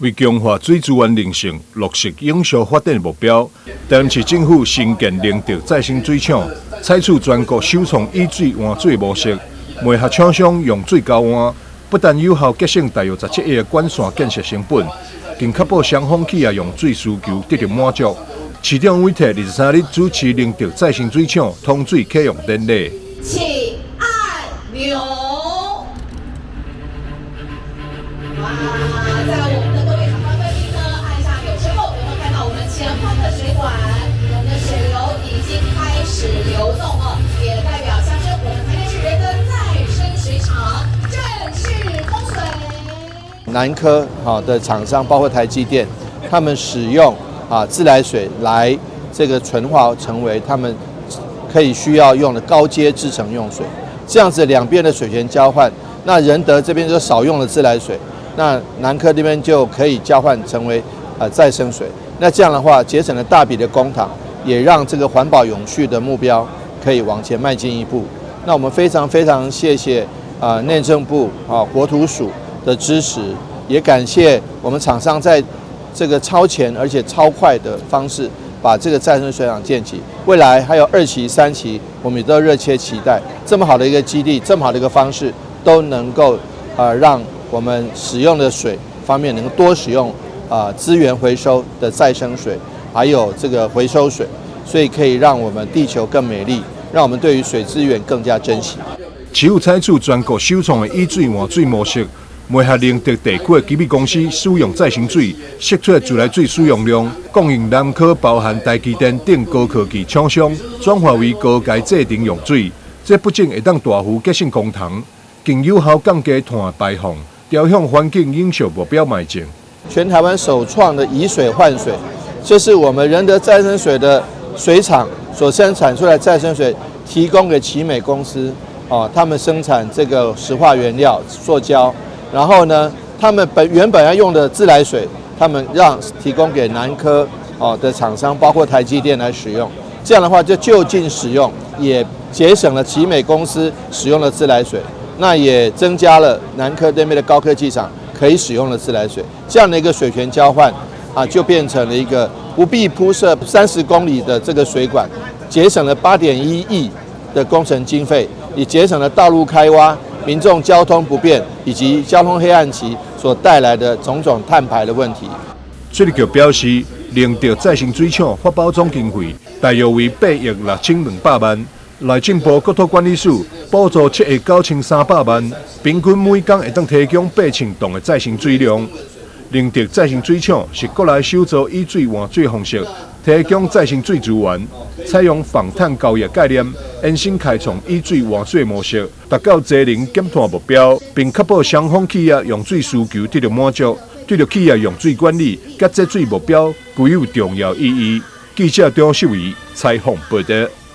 为强化水资源灵性，落实永续发展目标，台南市政府新建灵德再生水厂，采取全国首创以水换水模式，媒合厂商用水交换，不但有效节省大约17亿的管线建设成本，更确保双方企业用水需求得到满足。市长委托23日主持灵德再生水厂通水启用典礼。请按钮。哇，在我们的各位厂商贵宾呢，按下钮之后，有没有看到我们前方的水管，我们的水流已经开始流动了，也代表象征我们台北市人的再生水厂正式供水。南科的厂商，包括台积电，他们使用自来水来这个纯化成为他们可以需要用的高阶制成用水，这样子两边的水权交换，那仁德这边就少用了自来水，那南科这边就可以交换成为再生水，那这样的话节省了大笔的公帑，也让这个环保永续的目标可以往前迈进一步。那我们非常谢谢内政部国土署的支持，也感谢我们厂商在这个超前而且超快的方式把这个再生水厂建起，未来还有2期、3期，我们也都热切期待这么好的一个基地，这么好的一个方式，都能够让我们使用的水方面能够多使用资源回收的再生水，还有这个回收水，所以可以让我们地球更美丽，让我们对于水资源更加珍惜。市府采取全国首创的以水换水模式。媒合灵德地区的基密公司使用再生水，释出自来水使用量，供应南科包含台积电等高科技厂商，转化为高阶制定用水。这不仅会当大幅节省公帑，更有效降低碳排放，朝向环境永续目标迈进。全台湾首创的以水换水，这是我们仁德再生水的水厂所生产出来的再生水，提供给奇美公司他们生产这个石化原料塑胶。然后呢，他们原本要用的自来水，他们提供给南科的厂商，包括台积电来使用。这样的话，就近使用，也节省了奇美公司使用的自来水，那也增加了南科那边的高科技厂可以使用的自来水。这样的一个水权交换就变成了一个不必铺设30公里的这个水管，节省了8.1亿的工程经费，也节省了道路开挖、民众交通不便以及交通黑暗期所带来的种种碳排的问题。水利局表示，灵德再生水厂发包总经费大约为8亿6200万，内政部国土管理署补助7亿9300万，平均每天会当提供8000吨的再生水量。灵德再生水厂是国内首造以水换水方式提供再生水资源，采用防碳交易概念，延伸开创以水换水模式，达到节能减碳目标，并确保双方企业用水需求得到满足，对着企业用水管理甲节水目标具有重要意义。记者张秀仪采访报道。